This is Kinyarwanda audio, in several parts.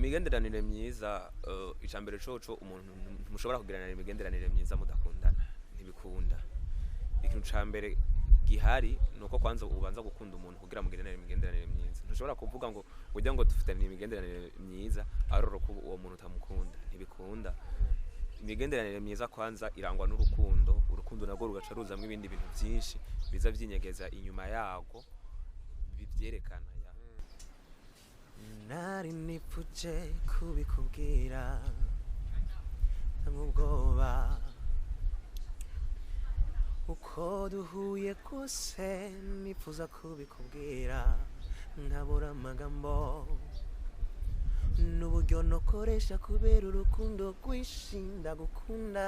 imigenderanire myiza icambere coco umuntu mushobora kugiranira imigenderanire myiza mudakundana ntibikunda. Ikintu cambere gihari nuko kwanza ubanza gukunda umuntu kugira mugiranire imigenderanire myiza. Ntushobora kuvuga ngo ujya ngo dufitanye imigenderanire myiza aroro ko uwo muntu utamukunda ntibikunda. Imigenderanire myiza kwanza irangwa n'urukundo, urukundo nabwo rugaca ruzamwe ibindi bintu byinshi biza vyinyegeza inyuma yago bivyerekana. Nari nipfuje kubikubwira nk'ubwoba uko duhuye kose nifuza kubikubwira nkabura amagambo n'uburyo nokoresha kubera urukundo rwinshi ndagukunda.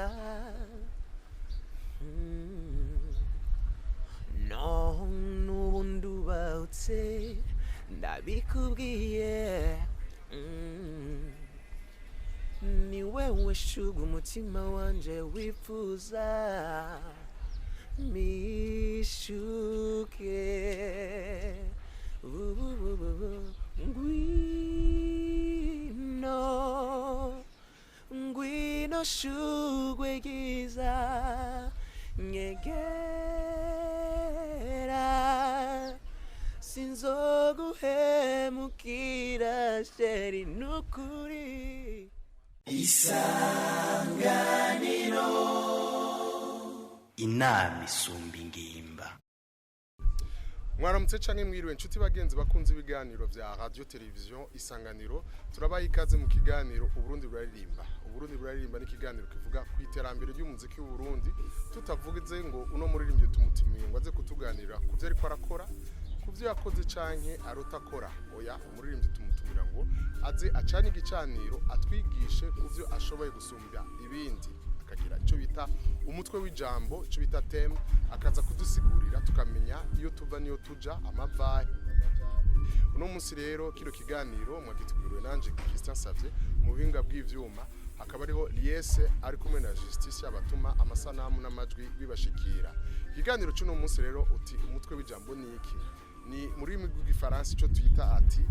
No n'ubu ndubahutse ndabikubwiye ni wewe shuga umutima wanje wifuza mishuke ngwino shugwe giza nyegera sinzoguhemukira sheri nukuri. Isanganiro inama isumba ingimba. Mwaramutse canke mwiriwe nshuti bagenzi bakunze ibiganiro vya radio television Isanganiro, turabaye ikaze mu kiganiro Uburundi buraririmba. Uburundi buraririmba ni kiganiro kivuga ku iterambere ry'umuziki w'u Burundi, tutavugize ngo uno muririmbyi tumutimiye ngo aze kutuganira ku vyo ariko arakora, ku vyo yakoze canke arotakora. Oya, umuririmbyi tumutumira ngo aze acanye igicaniro atwigishe ku vyo ashoboye gusumbya ibindi, akagira ico bita umutwe w'ijambo, ico bita theme, akaza kudusigurira tukamenya iyo tuva niyo tuja amavahe. Uno munsi rero kino kiganiro mwagituguriwe nanje Christian Savye mu binga bw'ivyuma, akaba ariho Liese ari kumwe na Justice abatuma amasanamu n'amajwi bibashikira. Ikiganiro cy'uno munsi rero uti umutwe w'ijambo ni iki? Ni muri rw'igifaransa ico tuyita ati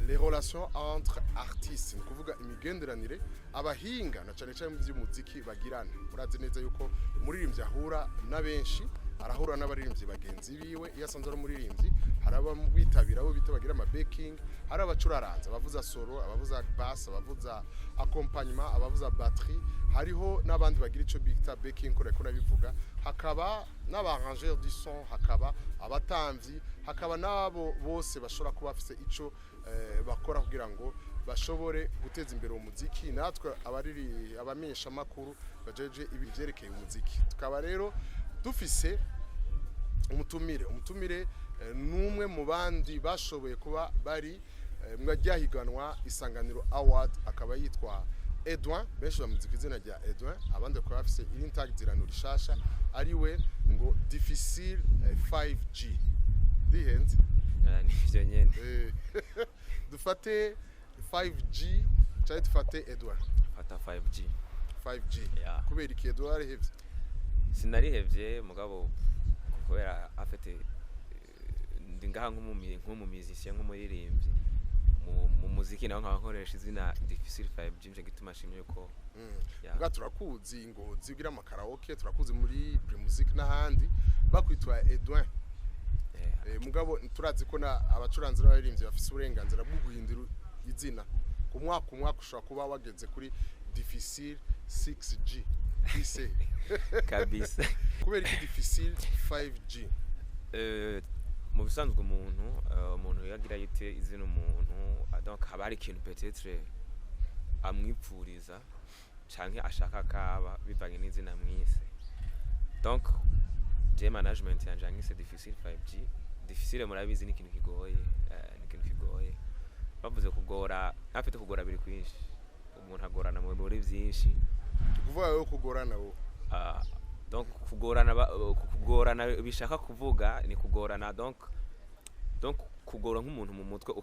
les relations entre artistes, ni kuvuga imigenderanire abahinga na cane cane mu by'umuziki bagirana. Murazi neza yuko umuririmbyi ahura na benshi, arahura n'abaririmbyi bagenzi biwe, iyo asanze ari umuririmbyi haraba bitabira abo bita bagira ama backing, hari abacuraranza abavuza solo, abavuza bass, abavuza accompagnement, abavuza batterie, hariho n'abandi bagira ico bita backing kore ko nabivuga, hakaba n'abarrangeur du son, hakaba abatamvyi, hakaba nabo bose bashobora kuba bafise ico bakora kugira ngo bashobore guteza imbere umuziki. Natwe abariri abamenyesha makuru bajeje ibivyerekeye umuziki, tukaba rero dufise umutumire numwe mu bandi bashoboye kuba bari mwajyahiganwa Isanganiro Award, akaba yitwa Edwin, benshi bamuzi kw'izina rya Edwin, abandi ko bafise irintagirano rishasha ariwe ngo Difficile 5G dihenze nivyo nyene. Dufate 5G cyane dufate Edwin, fata 5G yeah. Kubera iki Edwin arihevye? Sinarihevye mugabo kubera afite ndingaha nk'umumizisye nk'umuririmbyi mu muziki naho nkakoresha izina Difficile 5G nje gituma shimye ko nga turakuzi ngo zigira amakaraoke, turakuzi muri music n'ahandi bakwitwa Edwin. Mugabo turazi ko na abacuranzi n'abaririmbyi bafise uburenganzira bwo guhindura izina ku mwaka ushobora kuba wageze kuri Difficile 6G ise kabisa. Kubera iki Difficile 5G? Mu bisanzwe umuntu yagira yite izina umuntu, donc haba hari ikintu peut-être amwipfuriza canke ashaka kaba bivanye n'izina mwise. Donc je management yanje angise Difficile 5G. Difficile murabizi ni ikintu kigoye, bavuze kugora, afite kugora biri kwinshi, umuntu agorana muri byinshi. Kuvuga yo kugorana wo donc kugorana bishaka kuvuga ni kugorana, donc kugora nk'umuntu mu mutwe,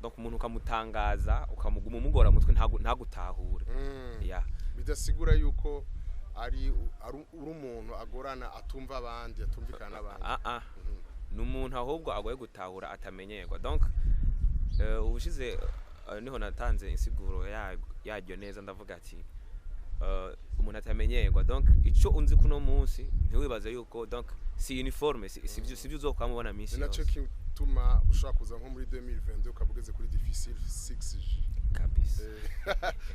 donc umuntu ukamutangaza ukamuguma umugora mutwe ntagutahure. Bidasigura yuko ari umuntu agorana atumva abandi, atumvikana n'abandi. N'umuntu ahubwo agoye gutahura atamenyerwa. Donc ubushize niho natanze insiguro yaryo neza ndavuga ati umuntu atamenyerwa donc ico unzi kuno munsi ntiwibaze yuko donc si uniforme sivyo uzokwamubona misi naco kituma ushaka kuza nko muri 2022 ukabugeze kuri Difficile 6G kabisa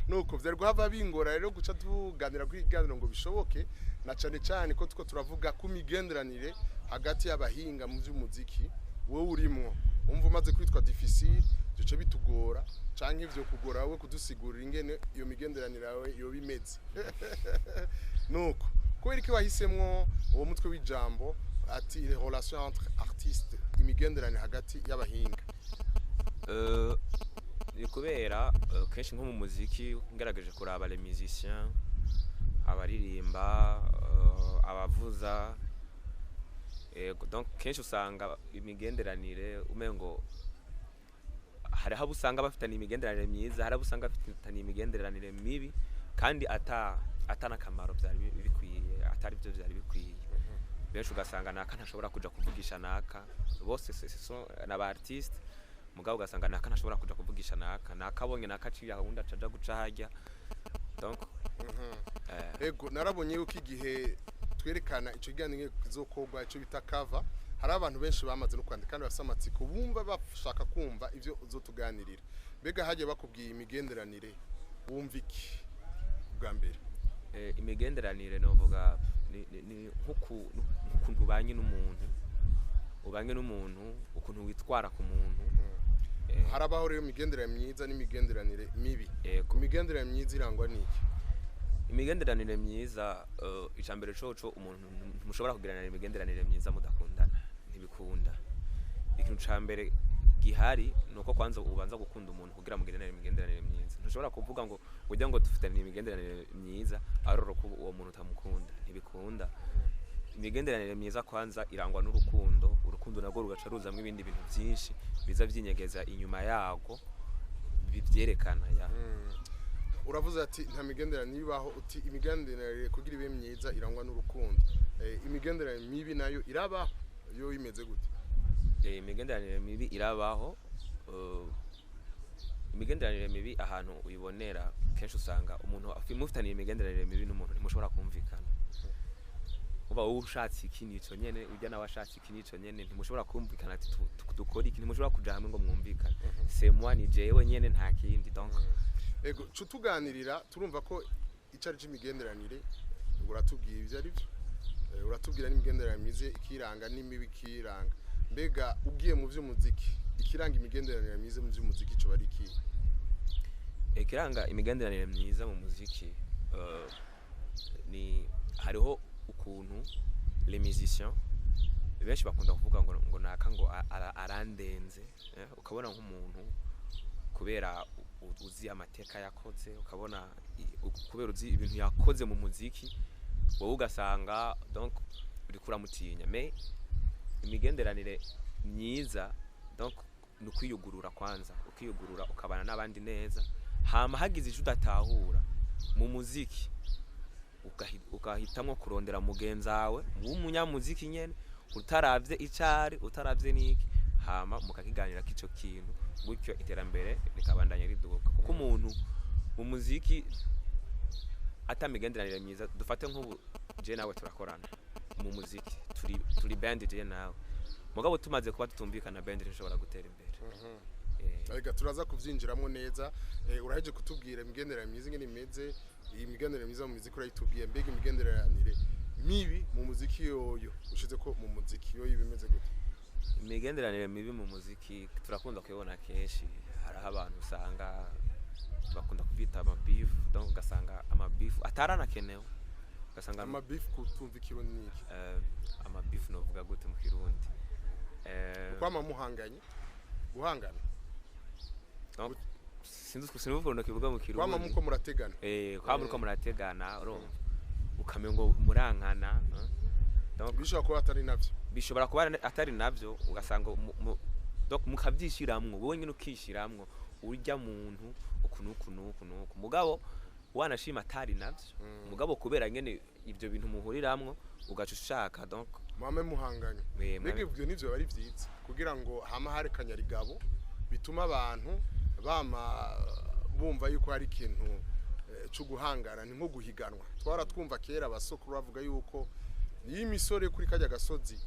nuko vyari guhava bingora rero guca tuganira kuri kiganiro ngo bishoboke na cane cyane ko tuko turavuga ku migenderanire hagati y'abahinga mu by'umuziki wowe urimwo umva umaze kwitwa Difficile byo bitugora canke ivyo kugora wowe kudusigurira ingene iyo migenderanire yawe yo bimeze nuko kubera iki wahisemwo uwo mutwe w'ijambo ati les relations entre artistes imigenderanire hagati y'abahinga kubera kenshi nko mu muziki ngerageje kuraba les musiciens abaririmba abavuza donc kenshi usanga imigenderanire umengo hari habo usanga bafitanye imigenderanire myiza hari habo usanga bafitanye imigenderanire mibi kandi atana kamaro byari bikwiye atari byo byari bikwiye benshi ugasanga naka ntashobora kuja kuvugisha naka bose n'aba artiste mugabo ugasanga naka ntashobora kuja kuvugisha naka abonye naka ciye ahunda acaja guca hajya donc ego narabonye yuko igihe twerekana ico kiganiro kizokorwa ico bita cover hari abantu benshi bamaze no kwandika kandi basamatsiko bumva bashaka kumva ivyo uzotuganirira mbega haje bakubwiye imigenderanire wumva iki bwa mbere imigenderanire novuga ni ukuntu ubanye n'umuntu ukuntu witwara ku muntu harabaho rero imigenderanire myiza n'imigenderanire mibi imigenderanire myiza irangwa n'iki imigenderanire myiza icambere coco umuntu mushobora kugirana imigenderanire myiza mudakundana ntibikunda ikintu cambere gihari nuko kwanza ubanza gukunda umuntu kugira mugirane imigenderanire myiza ntushobora kuvuga ngo ujya ngo dufitane imigenderanire myiza aroro ko uwo muntu utamukunda ntibikunda imigenderanire myiza kwanza irangwa n'urukundo urukundo nagwo rugaca ruzamwe ibindi bintu byinshi biza vyinyegeza inyuma yago bivyerekana ya uravuze ati nta migenderanire ibaho uti imigenderanire kugira ibe myiza irangwa n'urukundo imigenderanire mibi nayo irabaho yo imeze gute imigenderanire mibi irabaho imigenderanire mibi ahantu uyibonera kenshi usanga umuntu mufitaniye imigenderanire mibi n'umuntu ntimushobora kumvikana uba wowe ushatse iki nico nyene ujya nawe ashatse iki nico nyene ntimushobora kumvikana ati dukora iki ntimushobora kuja hamwe ngo mwumvikane c'est moi ni jewe nyene nta kindi donc ego tuganirira turumva ko icari c'imigenderanire uratubwira ivyo ari byo uratubwira n'imigenderanire myiza ikiranga n'imibi ikiranga mbega ugiye mu vy'umuziki ikiranga imigenderanire myiza mu vy'umuziki cyo bari iki ikiranga imigenderanire myiza mu muziki ni hariho ukuntu les musiciens benshi bakunda kuvuga ngo naka ngo arandenze ukabona nk'umuntu kubera uzi amateka yakoze ukabona kubera uzi ibintu yakoze mu muziki wowe ugasanga donc uri kuramutinya mais imigenderanire myiza donc nukwiyugurura kwanza ukiyugurura ukabana n'abandi neza hama hagize icyo udatahura mu muziki ugahitamwo kurondera mugenzawe w'umunyamuziki nyene utaravye icari utaravye niki hama mukakiganira kico kintu gutyo iterambere likabandanya riduka kuko umuntu mu muziki atamigenderanire myiza dufate nk'ubu je nawe turakorana mu muziki turi band je nawe mugabo tumaze kuba tutumvikana band nshobora gutera imbere Arega turaza kuvyinjiramo neza uraheje kutubwira imigenderanire myiza ingene imeze imigenderanire myiza mu muziki urayitubwiye mbega imigenderanire mibi mu muziki yoyo ushize ko mu muziki yoyo ibimeze gute imigenderanire mibi mu muziki turakunda kuyibona kenshi hari abantu usanga bakunda kubita amabeef donc ugasanga amabeef ataranakenewe ugasanga amabeef kutumva ikirundi niki amabeef novuga gute mu kirundi kwama muhanganye guhangana donc sinzi no kivuga mu kirundi kwama muko murategana kwama muko murategana urumva ukamengo murankana donc bishobora kuba atari navyo bishobora kuba atari navyo ugasanga donc mukavyishiramwo wowe nyine ukishiramwo urya muntu ukunuku mugabo wanashima atari navyo mugabo kubera nyene ivyo bintu muhuriramwo ugaca ushaka donc mame muhanganye mbega ivyo nivyo bari vyiza kugira ngo hama hari kanyarigabo bituma abantu bama bumva yuko hari ikintu cyo guhangana ni nko guhiganwa twaratwumva kera abasokuru bavuga yuko iyi misore kuri kajya gasozi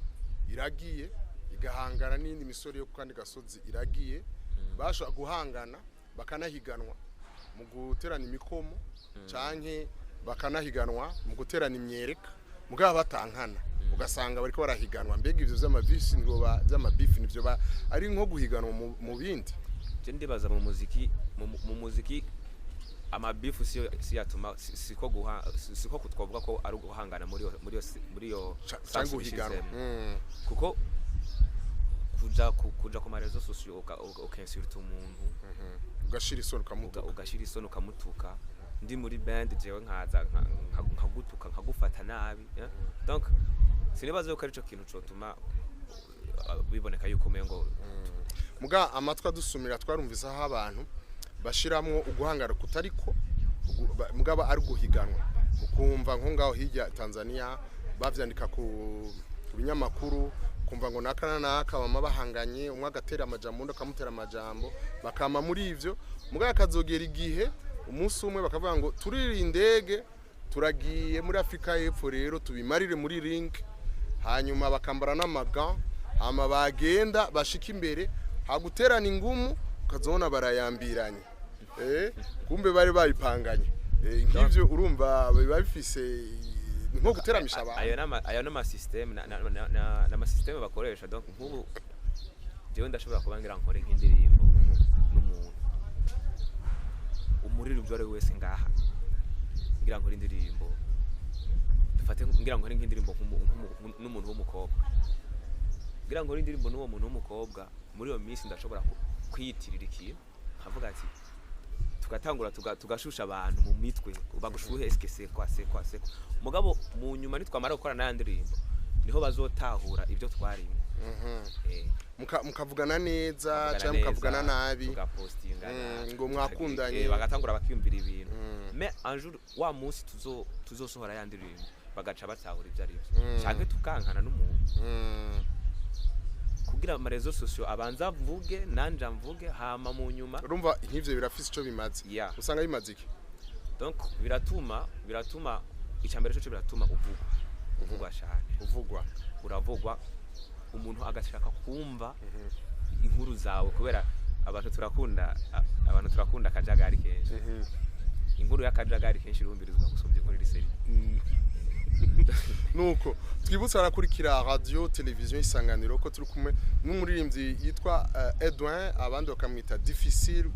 iragiye igahangana n'indi misore yo kandi gasozi iragiye basha guhangana bakanahiganwa mu guterana imikomo canke bakanahiganwa mu guterana imyereka mugabo batankana ugasanga bariko barahiganwa mbega ivyo vy'amabisi ngo by'amabifi nivyo ari nko guhiganwa mu bindi je ndibaza mu muziki amabifu si yatuma siko kutwavuga ko ari guhangana muri yo cyangwa guhiganwa kuko kuja ku marezo sociaux ukinsulta umuntu ugashira isoni ukamutuka ndi muri band jewe nkaza nkagutuka nkagufata nabi donc sinibaza yuko arico kintu cotuma biboneka yuko mengo muga amatwa dusumira twarumvise aho abantu bashiramwo uguhangara kutariko mugaba ari guhiganwa ukumva nko ngaho hirya Tanzania bavyandika ku binyamakuru kumva ngo nakana mama bahanganye umwe agatera amajambo undi akamutera amajambo bakama muri ivyo mugaba kazogera igihe umunsi umwe bakavuga ngo turiri indege turagiye muri Afrika y'Epfo rero tubimarire muri ring hanyuma bakambara n'amaga hama bagenda bashika imbere haguterana ingumu ukazona barayambiranye kumbe bari bayipanganye nk'ivyo urumva biba bifise nko guteramisha abantu ayo nama system na system bakoresha donc nk'ubu jewe ndashobora kubangira nkore nk'indirimbo n'umuntu umuririmvyi wari wese ngaha ngira nkore indirimbo dufate ngira nkore nk'indirimbo n'umuntu w'umukobwa ngira nkore indirimbo n'uwo muntu w'umukobwa muri iyo minsi ndashobora kwiyitirira ikintu nkavuga ati tugatangura tugashusha abantu mu mitwe bagushuhe eske c'est quoi mugabo mu nyuma nitwamara gukora n'andirimbo niho bazotahura ibyo twarimo mukavugana neza cyangwa mukavugana nabi tugapostinga ngo mwakundanye bagatangura bakiyumvira ibintu mais un jour wa munsi tuzosohora yandirimbo bagaca batahura ibyo ari byo cyangwa tukankana n'umuntu kugira amarezo sociaux abanza mvuge nanja mvuge hama mu nyuma urumva nk'ivyo birafise ico bimaze usanga bimaze iki donc biratuma icambere cyo biratuma uvugwa cyane uravugwa umuntu agashaka kumva inkuru zawe kubera abantu turakunda akajagari kenshi inkuru y'akajagari kenshi irumbirizwa gusumba inkuru iri seri nuko twibutsa arakurikira radio television isanganiro ko turi kumwe n'umuririmvyi yitwa Edwin abandi bakamwita Difficile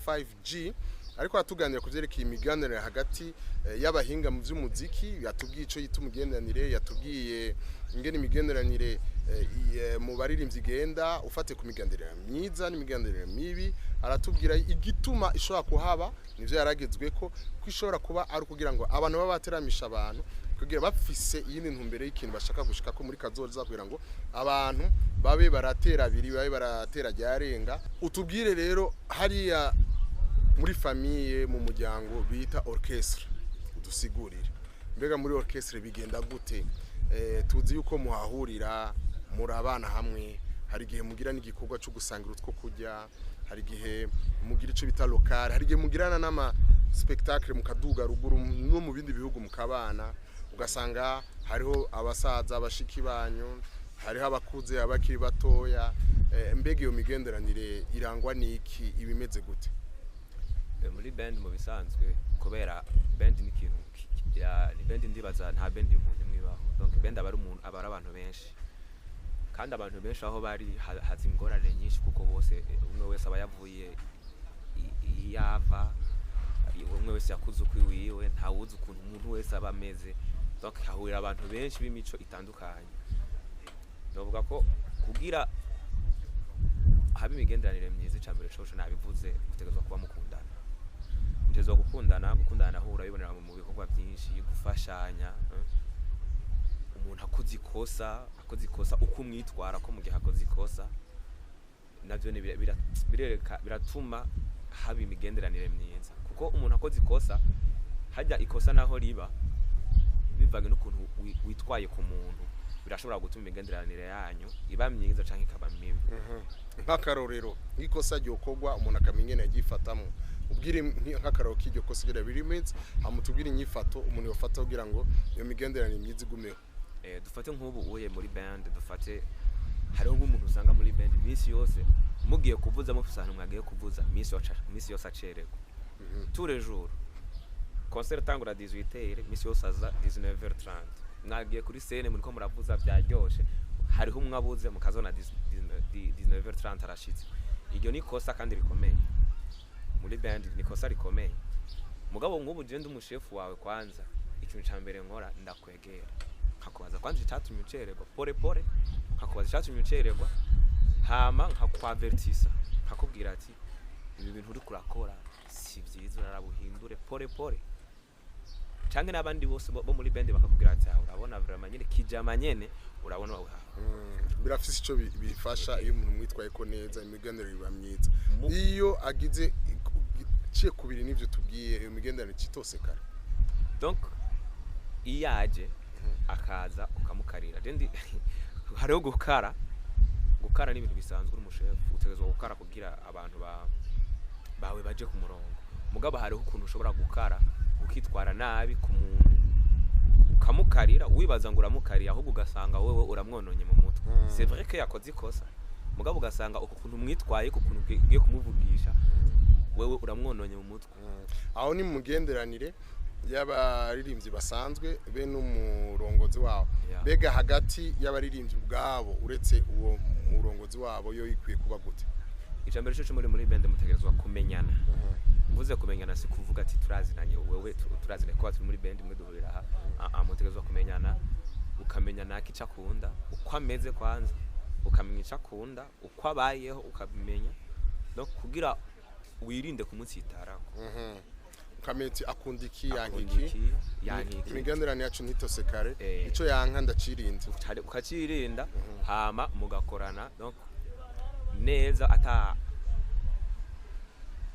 5G ariko atuganira kuvyerekeye imigenderanire hagati y'abahinga mu vy'umuziki yatubwiye ico yita umugenderanire yatubwiye ingene imigenderanire mu baririmbyi igenda ufate ku migenderanire myiza n'imigenderanire mibi aratubwira igituma ishobora kuhaba nivyo yaragezwe ko ishobora kuba ari kugira ngo abantu baba bateramisha abantu kugira bafise yindi ntumbere y'ikintu bashaka gushika ko muri kazoza kugira ngo abantu babe baratera biri babe baratera ryarenga utubwire rero hariya muri famille mu muryango bita orchestre udusigurire mbega muri orchestre bigenda gute tuzi yuko muhahurira muri abana hamwe hari igihe mugira n'igikorwa cyo gusangira utwo kujya hari igihe mugira ico bita local hari igihe mugirana n'ama spectacle mukaduga ruguru no mu bindi bihugu mukabana ugasanga hariho abasaza abashiki banyu hariho abakuze abakiri batoya mbega iyo migenderanire irangwa niki ibimeze gute muri band mu bisanzwe kubera band ni kintu ni band ndibaza nta band y'umuntu mwibaho donc band abari abantu benshi kandi abantu benshi aho bari hazi ingorane nyinshi kuko bose umwe wese aba yavuye yava umwe wese yakuze ukwiwiwe nta wuzi ukuntu umuntu wese aba ameze donc hahurira abantu benshi b'imico itandukanye ndavuga ko kugira habe imigenderanire myiza icambere cyo nabivuze gutegezwa kuba mukundana ntezo gukundana nahura bibonera mu bikorwa byinshi gufashanya umuntu akoze ikosa uko umwitwara ko mu gihe akoze ikosa navyo ni biratuma haba imigenderanire myiza kuko umuntu akoze ikosa hajya ikosa naho riba bivanye n'ukuntu witwaye ku muntu birashobora gutuma imigenderanire yanyu iba myiza canke ikaba mibi. Nk'akarorero nk'ikosa ryokorwa umuntu akamenya ingene yagifatamwo ubwire nk'akarorero k'iryo kosa gira biri minsi hamutubwire inyifato umuntu yofata kugira ngo iyo migenderanire myiza igumeho. Dufate nk'ubu uye muri band dufate hariho nk'umuntu usanga muri band iminsi yose mugiye kuvuza mufise ahantu mwagiye kuvuza iminsi yose acererwa. Tous les jours concert tangura 18h iminsi yose aza 19h30 mwagiye kuri scene muriko muravuza byaryoshe hariho umwabuze mukazona 19h30 arashitse. Iryo ni kosa kandi rikomeye muri band, ni kosa rikomeye. Mugabo nk'ubu je ndi umushefu wawe kwanza ikintu ca mbere nkora ndakwegera nkakubaza kwanza icyatumye ucererwa pore nkakubaza icyatumye ucererwa hama nkakwavertisa nkakubwira ati ibi bintu uri kurakora si byiza urarabuhindure pore canke n'abandi bose bo muri band bakakubwira ati urabona vraiment nyene kijama nyene urabona wawe birafise ico bifasha iyo umuntu mwitwaye ko neza imigenderanire iba myiza. Iyo agize ciye kubiri n'ivyo tubwiye iyo migenderanire citosekara. Donc iyaje akaza ukamukarira dendi hariho gukara ni ibintu bisanzwe uri umushefu utegezwa gukara kugira abantu bawe baje ku murongo. Mugabo hariho ukuntu ushobora gukara ukitwara nabi ku muntu ukamukarira wibaza ngo uramukariye ahubwo ugasanga wewe uramwononye mu mutwe. C'est vrai que yakoze ikosa mugabo ugasanga ukuntu mwitwaye ku kuntu ugiye kumuvugisha wewe uramwononye mu mutwe. Aho ni mugenderanire y'abaririmbyi basanzwe be n'umurongozi wabo. Bega hagati y'abaririmbyi bwabo uretse uwo murongozi wabo yo ikwiye kuba gute? Ijambo cyo muri band mutegerezwa kumenyana. Mvuze kumenyana si kuvuga ati turazinanye wewe turazine ko turi muri band imwe duhurira aha. Mutegerezwa kumenyana ukamenyana kicakunda uko ameze kwanza ukamenya icakunda uko abayeho ukabimenya no kugira wirinde kumutsitarako. Kameti akundiki yankiki imigenderanire yacu ntitosekare ico yanka ndacirinda ukacirinda hama mugakorana donc neza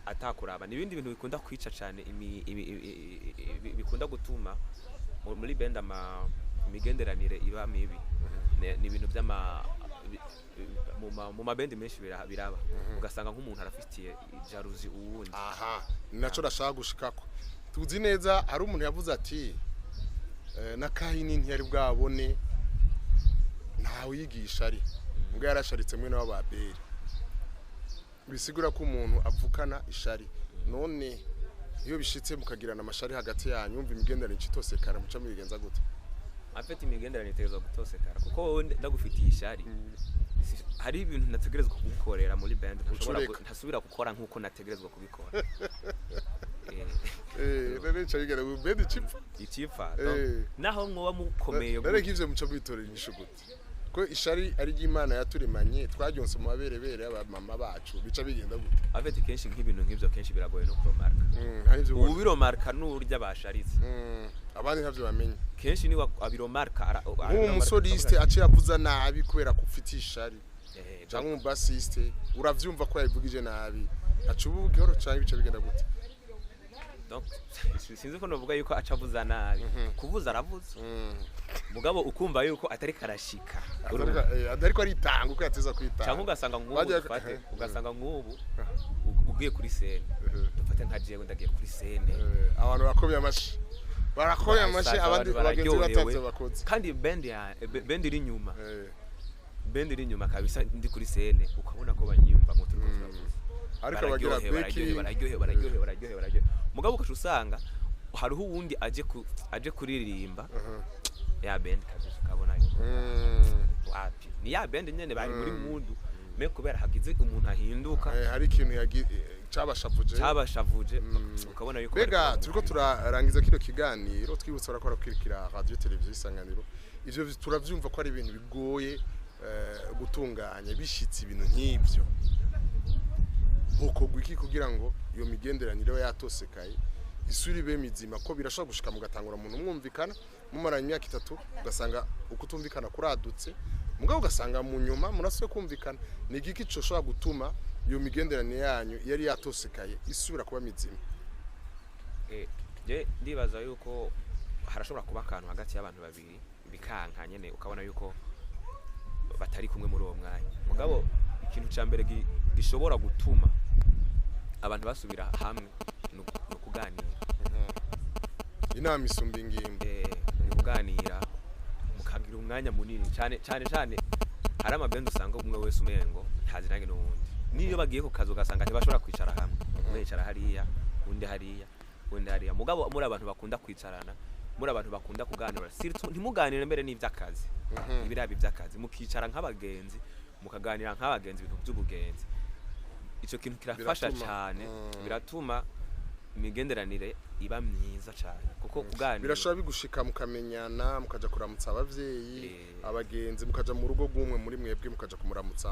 atakuraba. Nibindi bintu bikunda kwica cyane bikunda gutuma muri band imigenderanire iba mibi. Ni ibintu by'ama mu mabende menshi biraba ugasanga nk'umuntu arafitiye jalousie uwundi. Naco rashaka gushikako tuzi neza hari umuntu yavuze ati na kahini ntiyari bwabone ntawe yigisha ari mbwa yarasharitse mwe n'ababere bisigura ko umuntu avukana ishari. None iyo bishitse mukagirana amashari hagati yanyu umva imigenderanire citosekara muca mubigenza gute? Afite imigenderanire itezwa gutosekara kuko wowe ndagufitiye ishari hari ibintu nategerezwa kugukorera muri band ntasubira gukora nkuko nategerezwa kubikora. None cyabigera mu band icipfa naho mwoba mukomeye none kivye muca bitorera inyishu gute ko ishari ari ry'Imana yaturemanye twagyonse mu maberebere y'abamama bacu bica bigenda gute? Afite kenshi nk'ibintu nk'ivyo kenshi biragoye no kuromarka. Ubu biromarka n'urya basharitse abandi ntavyo bamenye kenshi ni abiromarka nk'umusoliste aciye avuza nabi kubera kufita ishari cyangwa umubassiste uravyumva ko yabivugije nabi acubugero cyane bica bigenda gute? Donc sinzi ko novuga yuko acavuza nabi kuvuza aravuza mugabo ukumva yuko atari karashika adariko ari tango ko yateza kwitanga cyangwa ugasanga nk'ubu ugiye kuri scene dufate nka jewe ndagiye kuri scene abantu bakomye amashi barakoye amashi abandi bagenzi batanze bakoze kandi band iri nyuma band iri nyuma kabisa ndi kuri scene ukabona ko banyimba ngo turiko turavuza ariko bagira bararyohe mugabo ukacu usanga hariho uwundi aje kuririmba ya band kabisa ukabona yuko wapi ni ya band nyene bari muri mundu me kubera hagize umuntu ahinduka hari ikintu cabashavuje ukabona yuko bega turiko turarangiza kino kiganiro twibutsa barakora kwirikira radio televiziyo Isanganiro. Ivyo turavyumva ko ari ibintu bigoye gutunganya bishitse ibintu nk'ivyo hokogwa iki kugira ngo iyo migenderanire yatosekaye isuri be mizima ko birashobora gushika mugatangura umuntu mwumvikana mumaranye imyaka 3 ugasanga ukutumvikana kuradutse mugabo ugasanga mu nyuma muraswe kumvikana ni igiki coshobora gutuma iyo migenderanire yanyu yari yatosekaye isubira kuba mizima? Je ndibaza yuko harashobora kuba akantu hagati y'abantu babiri bikanka nyene ukabona yuko batari kumwe muri uwo mwanya mugabo ikintu ca mbere gishobora gutuma abantu basubira hamwe no kuganira inama isumba ingimba kuganira mukagira umwanya munini cyane hari amabende usanga umwe wese umengo ntaziranye n'uwundi niyo bagiye ku kazi ugasanga ntibashobora kwicara hamwe umwe yicara hariya undi hariya mugabo muri abantu bakunda kwicarana muri abantu bakunda kuganira ntimuganire mbere n'ivy'akazi ibirabi by'akazi mukicara nk'abagenzi mukaganira nk'abagenzi ibintu by'ubugenzi ico kintu kirafasha cyane biratuma imigenderanire iba myiza cyane kuko kuganira birashobora bigushika mukamenyana mukaja kuramutsa abavyeyi abagenzi mukaja mu rugo rw'umwe muri mwebwe mukaja kumuramutsa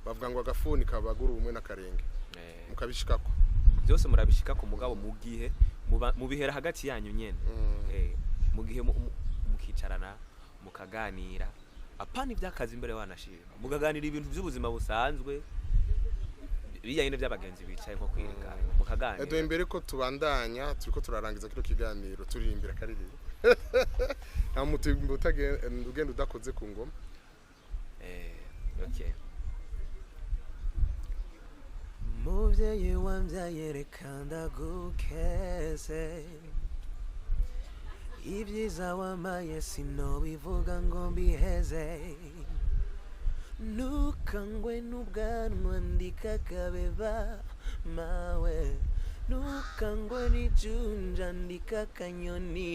bavuga ngo agafuni kabagura umwe n'akarenge mukabishikako byose murabishika ku mugabo mu gihe mubihera hagati yanyu nyene mu gihe mukicarana mukaganira apana iby'akazi imbere wanashima mukaganira ibintu by'ubuzima busanzwe biyanye by'abagenzi bicaye nko kwirigana mukaganira Edwin mbere ko tubandanya turiko turarangiza kino kiganiro turirimbira kariri nta mutimbo ugenda udakoze ku ngoma okay muvyeyi wambyaye reka ndagukeze ibyiza wamaye sinobivuga ngo mbiheze ntukangwe n'ubwanwa ndikakabeba mawe ntukangwe n'ijunja ndikakanyoni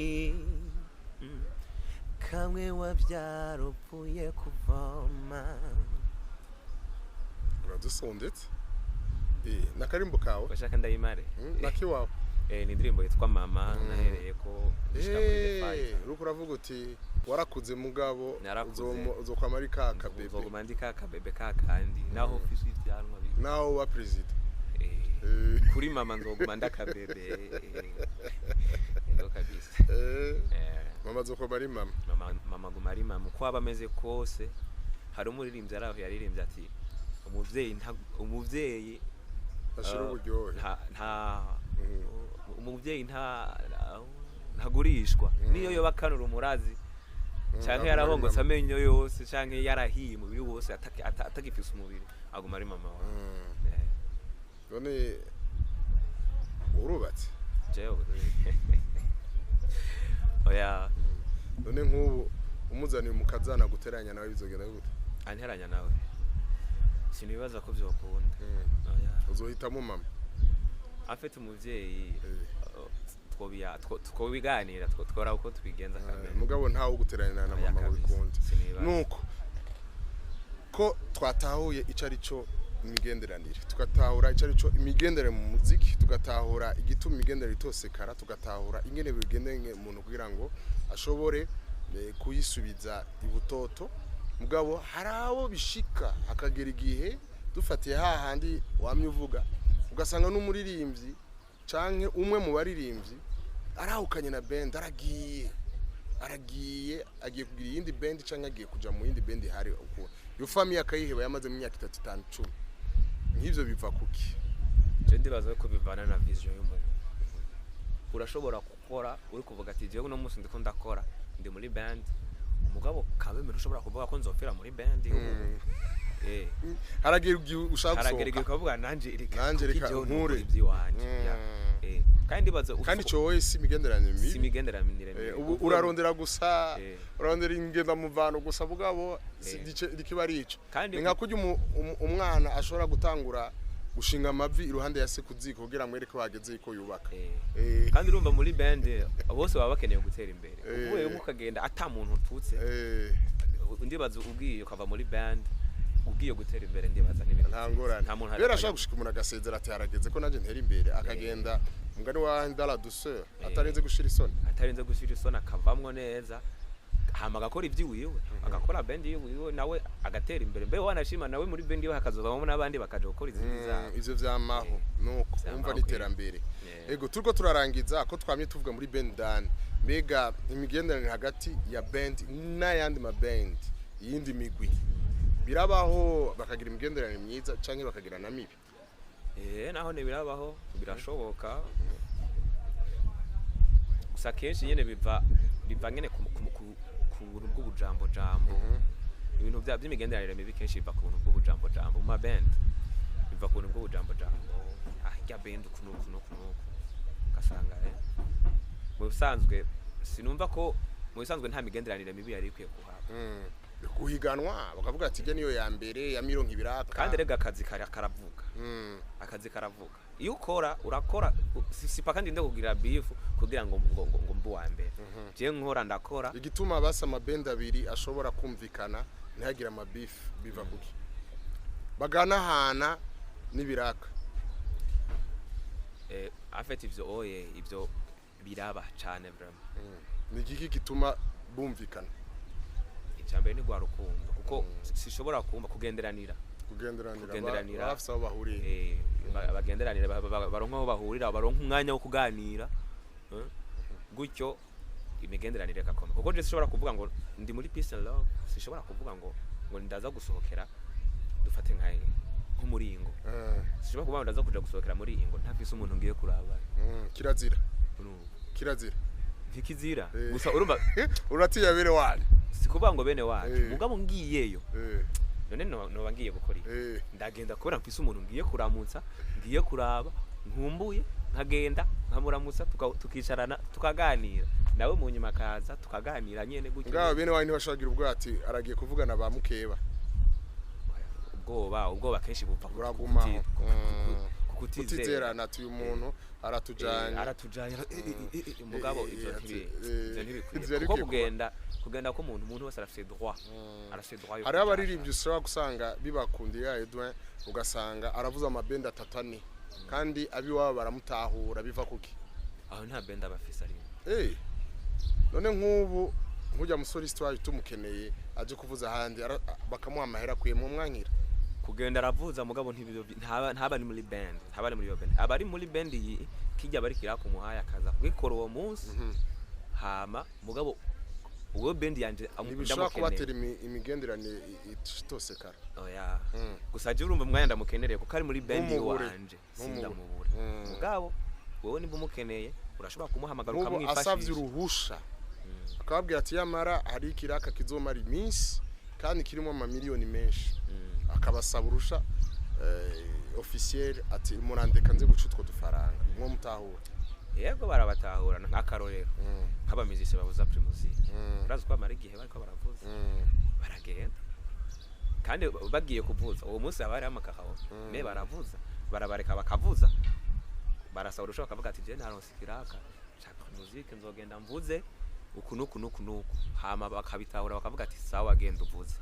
kamwe wabyara upfuye kuvoma uradusondetse nakarimbo kawe bashaka ndayimare nakiwawe ni indirimbo yitwa mama nahereye ko uruko uravuga uti warakuze mugabo Narakuze. uzokwamara kaka bebe uzoguma ndi kaka bebe kakandi naho ofisi y'ibyanwa naho wa president kuri mama nzoguma ndakabebe kabisa mama zokwamara mama mama guma ari mama uko aba ameze kose hari umuririmbyi araho yaririmbye ati umuvyeyi ashira uburyohe umuvyeyi ntagurishwa niyo yoba kanura umurazi canke yarahongotse amenyo yose canke yarahiye umubiri wose atagifise umubiri aguma ari mama wawe none urubatse jewe oya none nk'ubu umuzaniye umukazana guteranya nawe bizogenda gute anteranya nawe sinibaza ko byokunda uzohitamo mama afite umuvyeyi twobiganira twora uko tubigenza kamera mugabo ntawo guteranya na mama wikunde nuko ko twatahuye icari cyo imigenderanire tugatahura icari cyo imigendere mu muziki tugatahura igituma imigendere itosekara tugatahura ingene bigendenge umuntu kugira ngo ashobore kuyisubiza ibutoto mugabo harabo bishika akagera igihe dufatiye hahandi wamye uvuga ugasanga n'umuririmvyi canke umwe mu baririmbyi arahukanye na band agiye kugira iyindi band canke agiye kuja mu yindi band hari uko yo famille akayiheba yamaze mu myaka 3 5 10 nk'ivyo biva kuki je ndibaza ko bivana na vision y'umuntu urashobora gukora uri kuvuga ati jewe no musi ndiko ndakora ndi muri band mugabo kabeme ushobora kuvuga ko nzofera muri band haragira ushaka haragira ukavuga nanje reka nkure ibyiwanje kandi baza kandi cyo wese imigenderanire mibi imigenderanire urarondera gusa urarondera ingenda muvano gusa bugabo dikiba rico nka kujya umwana ashobora gutangura gushinga amavi iruhande ya se kuziko kugira mwereke bageze iko yubaka kandi urumva muri band bose baba bakeneye gutera imbere uvuye mukagenda ata muntu ututse ndibaza ubwiye ukava muri band ugiye gutera imbere ndibaza ntangorane rero ashaka gushika umuntu agasezera ati harageze ko naje ntera imbere akagenda umugani wa ndala douceur atarenze gushira isoni akavamwo neza hama agakora iby'iwiwe agakora band yiwe nawe agatera imbere mbe wanashima nawe muri band yiwe hakazovamo n'abandi bakaje gukora izindi zabo ivyo vyamaho nuko umva n'iterambere ego turiko turarangiza ko twamye tuvuga muri band dan mbega imigenderanire hagati ya band n'ayandi ma band yindi migwi birabaho bakagira imigenderanire myiza canke bakagira na mibi naho ne birabaho birashoboka gusa kenshi nyene biva nyene ku buntu bw'ubujambo jambo ibintu by'imigenderanire mibi kenshi biva ku buntu bw'ubujambo jambo mu band biva ku buntu bw'ubujambo jambo ya band kuno kasanga mu bisanzwe sinumva ko mu bisanzwe nta migenderanire mibi yari ikwiye kuhaba guhiganwa bakavuga ati je niyo ya mbere ya mirongo ibiraka kandi rega akazi karavuga akazi karavuga iyo ukora urakora sipa kandi nde kugira beef kugira ngo mbu wa mbere je nkora ndakora igituma basa amabenda abiri ashobora kumvikana ntihagira amabeef biva kuki baganahana n'ibiraka afite ivyo biraba cyane vraiment ni giki gituma bumvikana icyambere ni gwarukundo kuko sishobora kumva kugenderanira bafisa aho bahuriye bagenderanira baronka aho bahurira baronka umwanya wo kuganira gutyo imigenderanire gakomeye kuko je sishobora kuvuga ngo ndi muri peace and love sishobora kuvuga ngo ndaza gusohokera dufate nk'umuringo sishobora kuvuga ngo ndaza kuja gusohokera muri ingo ntafise umuntu ngiye kuraba kirazira ntikizira gusa urumva uratiya bene wanyu sikuvuga ngo bene wacu mugabo ngiyeyo none no ngiye gukora ndagenda kubera mfise umuntu ngiye kuramutsa ngiye kuraba nkumbuye nkagenda nkamuramutsa tukicarana tukaganira nawe mu nyuma kaza tukaganira nyene gutyo ngaba bene wanyu ntibashagira ubwo ati aragiye kuvugana ba mukeba ubwoba kenshi bupfa kutizerana ati uyu muntu aratujanye mugabo ivyo ntibikwiye kuko kugenda ko umuntu wese arafite droit hari abaririmbyi usaba gusanga bibakundiye Edwin ugasanga aravuza amabenda atatani kandi abiwabo baramutahura biva kuki aho nta benda bafise ari none nk'ubu nkujya musore histoire tumukeneye aje kuvuza handi bakamuha amahera kwiye mu mwankira kugenda aravuza mugabo ntaba ni muri band abari muri band iyi kijya bari kiraka umuhaya akaza kwikora uwo munsi hama mugabo uwo band yanje ndamukene kubatera imigenderanire itosekara oya gusa je urumva umwanya ndamukenereye kuko ari muri band wanje sindamubura mugabo wowe nimba umukeneye urashobora kumuhamagara ukamwifashisha asavye uruhusha akababwira ati yamara hari ikiraka kizomara iminsi kandi kirimo amamiliyoni menshi akabasaba urusha officiel ati murandeka nze gucutwa dufaranga mwo mutahura yego barabatahurana nk'akarorero nk'abamizisi babuza primusike urazi ko amara igihe bariko baravuza baragenda kandi bagiye kuvuza uwo munsi abari amakakaho me baravuza barabareka bakavuza barasaba urusha bakavuga ati je naronse kiraka cha primusike nzogenda mvuze uku hama bakabitahura bakavuga ati sawa genda uvuze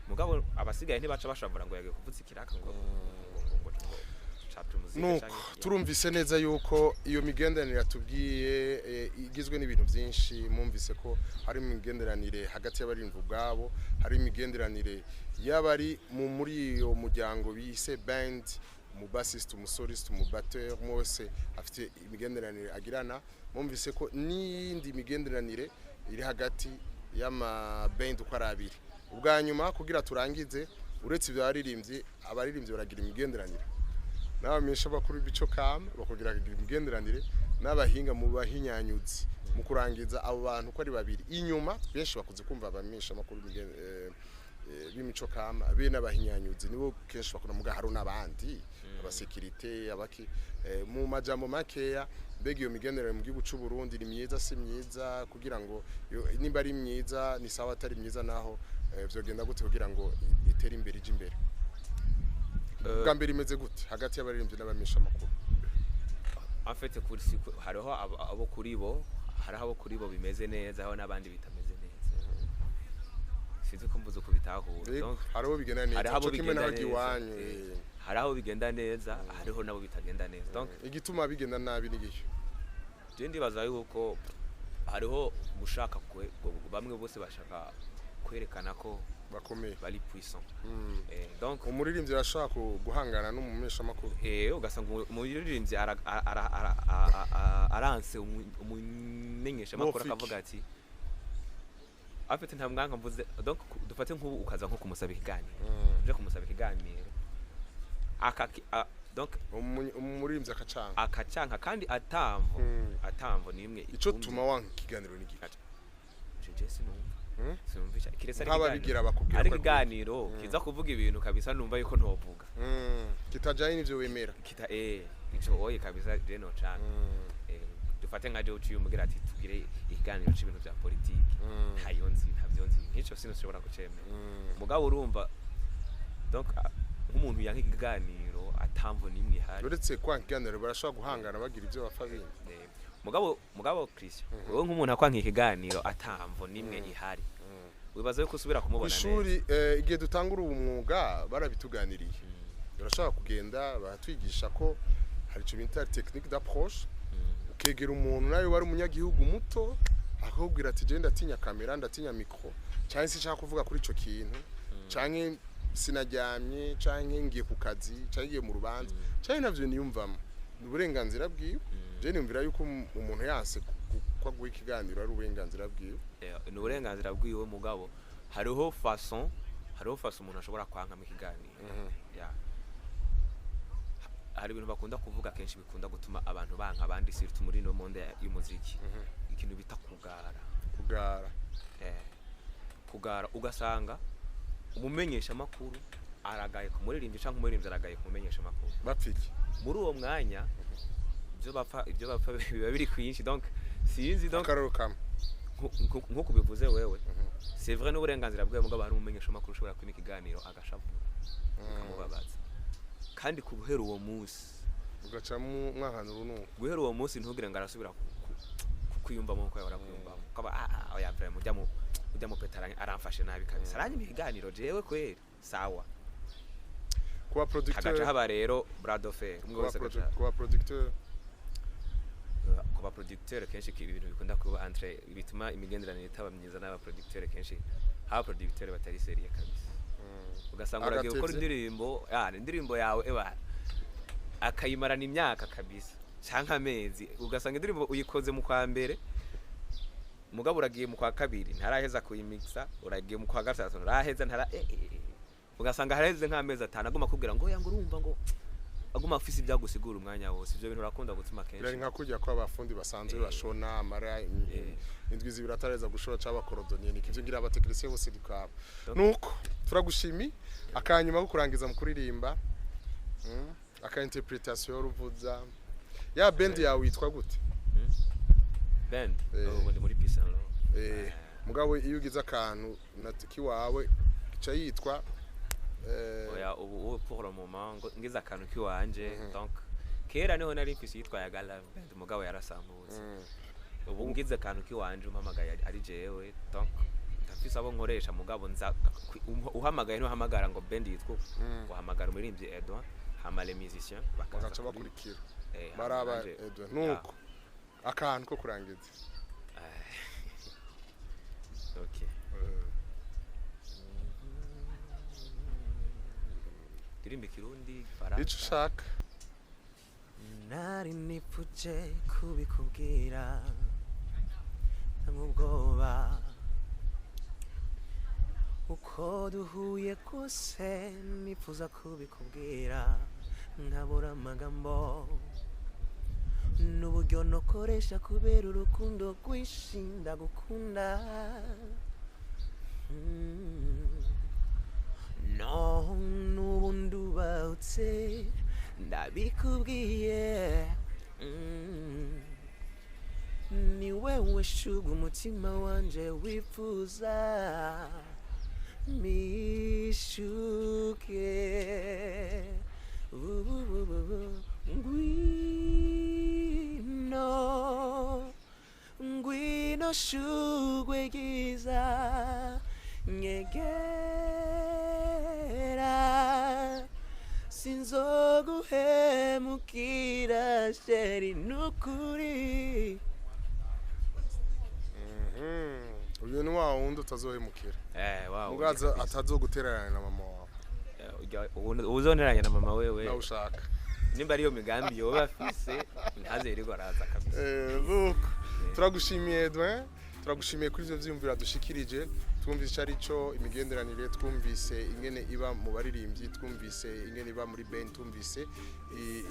mugabo abasigaye ntibaca bashavura ngo yagiye kuvuza ikiraka ngo nuko turumvise neza yuko iyo migenderanire yatubwiye igizwe n'ibintu byinshi mumvise ko hari imigenderanire hagati y'abarimvu ubwabo hari imigenderanire y'abari muri iyo muryango bise band mu bassiste umusoliste mu batteur mwese afite imigenderanire agirana mumvise ko n'indi migenderanire iri hagati y'ama band uko ari abiri ubwa nyuma kugira turangize uretse ibyo abaririmbyi baragira imigenderanire n'abamenyesha bakuru bico kam bakugira imigenderanire n'abahinga mu bahinyanyuzi mu kurangiza abo bantu ko ari babiri inyuma benshi bakuze kumva abamenyesha makuru b'imico kama be n'abahinyanyuzi nibo kenshi bakora muga haru n'abandi abasekirite abaki mu majambo makeya mbega iyo migenderanire mu gihugu cy'u Burundi ni myiza si myiza kugira ngo nimba ari myiza ni sawa atari myiza naho vyogenda gute kugira ngo itere imbere ije imbere gambere imeze gute hagati y'abaririmbyi n'abamisha makuru afite kuri hariho abo kuri bo bimeze neza aho nabandi bitameze neza sizo ko mvuze ko bitahura hariho bigenda neza cyo kimwe n'abagiwanyu hariho bigenda neza hariho nabo bitagenda neza donc igituma bigenda nabi nigihe je ndibaza yuko hariho gushaka bamwe bose bashaka kwerekana ko bakomeye bari puissant donc umuririmbyi arashaka guhangana n'umumesha makuru ugasanga umuririmbyi aranse umumenyesha makuru akavuga ati afite nta mwanka mvuze donc dufate nk'ubu ukaza nko kumusaba ikiganiro uje kumusaba ikiganiro donc umuririmvyi akacanka kandi atamvo nimwe ico tuma wanka ikiganiro n'igikata je sinumva sinumvisha kiresa nk'ababigira bakubwira ari ikiganiro kiza kuvuga ibintu kabisa numva yuko ntovuga kitajaye n'ivyo wemera ico oye kabisa je no canka dufate nka je uciye umugira ati tugire ikiganiro c'ibintu vya politiki ntavyo nzi nk'ico sinshobora kucemera mugabo urumva donc nk'umuntu yanka ikiganiro atamvo nimwe ihari uretse kwanka ikiganiro barashobora guhangana bagira ivyo bapfa bindi mugabo Christian wowe nk'umuntu akwanka ikiganiro atamvo nimwe ihari wibaza yuko usubira kumubona neza ishuri igihe dutangura ubu mwuga barabituganiriye barashobora kugenda baratwigisha ko hari ico bita technique d'approche ukegera umuntu nawe wari umunyagihugu muto akakubwira ati je ndatinya kamera ndatinya micro cyane sinshaka kuvuga kuri ico kintu canke sinaryamye canke ngiye ku kazi canke ngiye mu rubanza canke navyo niyumvamo uburenganzira bwiwe je nimvira yuko umuntu yanse kwa guha ikiganiro ari uburenganzira bwiwe ni uburenganzira bwiwe mugabo hariho façon umuntu ashobora kwanka mu kiganiro hari ibintu bakunda kuvuga kenshi bikunda gutuma abantu banka abandi surtout muri no monde y'umuziki ikintu bita kugara ugasanga umumenyesha makuru aragaye ku muririmbyi canke umuririmbyi aragaye ku mumenyesha makuru bapfiki muri uwo mwanya ibyo bapfa biba biri kwinshi donc sinzi donc akarorokama nkuko bivuze wewe c'est vrai n'uburenganzira bwawe mugabo hari umumenyesha makuru ushobora kwima ikiganiro agashavura ukamubabaza kandi kubuhera uwo munsi ugacamo mwahantu runuko guhera uwo munsi ntugire ngo arasubira kwiyumva mu kwa barakwiyumva kaba oya vraiment ujya mu petaranye aramfashe nabi kabisa aranyima ikiganiro jewe kweri sawa kuba producteur hagaca haba rero bras de fer kuba producteur kenshi ibintu bikunda kuba entre bituma imigenderanire itaba myiza n'aba producteur kenshi haba producteur batari serie kabisa ugasanga uragiye gukora indirimbo yawe akayimarana imyaka kabisa canka amezi ugasanga indirimbo uyikoze mu kwa mbere mugabo uragiye mu kwa kabiri ntaraheza kuyimixa uragiye mu kwa gatatu ntaraheza ugasanga hareze nk'amezi 5 aguma kubwira ngo yanga urumva ngo aguma afise ibyagusigura umwanya wose ivyo bintu urakunda gutuma kenshi bari nka kujya kwa abafundi basanzwe bashona amara indwi zibira atareza gushora cyaba korodoniye nikivyo ngira abatekinisiye bose dukaba nuko turagushimi akanyuma ko kurangiza mu kuririmba aka interpretation ruvuza ya band yawe yitwa gute band ubu ndi muri Peace and Love mugabo iyo ugize akantu natiki wawe gica yitwa oya ubu pour le moment ngize akantu kiwanje donc kera niho nari mfise yitwa ya Gala band mugabo yarasambutse ubu ngize akantu kiwanje umpamagaye ari jewe donc ndafise abo nkoresha mugabo nza uhamagaye no hamagara ngo band yitwa uhamagara umuririmvyi Edwin hama les musiciens bakaca bakurikira baraba Edwin nuko akantu ko kurangiza okay Dirimba Kirundi Faraka ico ushaka nari nipfuje kubikubwira nk'ubwoba uko duhuye kose nifuza kubikubwira nkabura amagambo n'uburyo nokoresha kubera urukundo rwishinda gukunda no n'ubu ndubatse ndabikubwiye ni wewe shuga umutima wanje wifuza mishuke ngwino shugwe giza nyegera sinzoguhemukira sheri nukuri uyu ni wa wundi utazohemukira wow mugaza atazogutererana na mama wawe uzoneranya na mama wewe na ushaka nimba ariyo migambi yoba afise ntazerirwa araza kabisa nuko turagushimiye Edwin turagushimiye kuri ivyo vyumvira dushikirije twumvise arico imigenderanire, twumvise ingene iba mu baririmbyi, twumvise ingene iba muri band, twumvise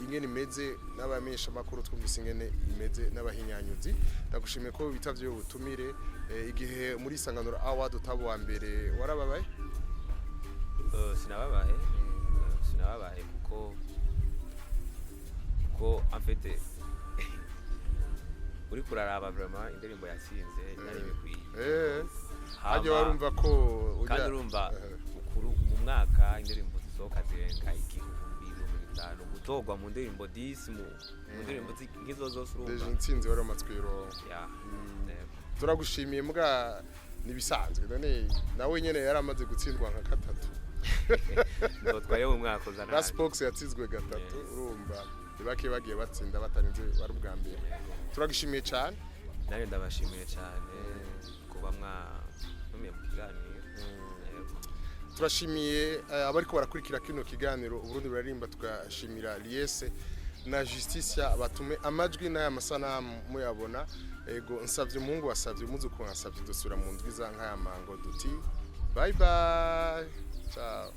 ingene imeze n'abamenyesha makuru, twumvise ingene imeze n'abahinyanyuzi. Ndagushimiye ko bitavye ubutumire igihe muri Isanganiro Award utabo wa mbere warababaye. Sinababaye kuko en fait uri kuraraba vraiment indirimbo yatsinze yari bikwiye. Haje warumva ko kandi urumva ukuru mu mwaka indirimbo zisohoka zirenga 2005 gutogwa mu ndirimbo 10 mu ndirimbo ngizo zose urumva deje intsinzi wari amatswiro. Turagushimiye mbwa nibisanzwe none nawe nyene yaramaze gutsindwa nka gatatu. Ndotwaye mu mwaka uzana Rasbox yatsinzwe gatatu urumva ibake bagiye batsinda batarinze bari ubwa mbere. Turagushimiye cyane. Nawe ndabashimiye cyane kuba mwa mu kiganiro. Turashimiye abariko barakurikira kino kiganiro Uburundi buraririmba, tugashimira Liese na Justicia batume amajwi n'aya masanamu muyabona. Ego nsavye umuhungu wasavye umuzuko wasavye dusura mu ndwiza nk'aya mango duti bye bye. Ciao.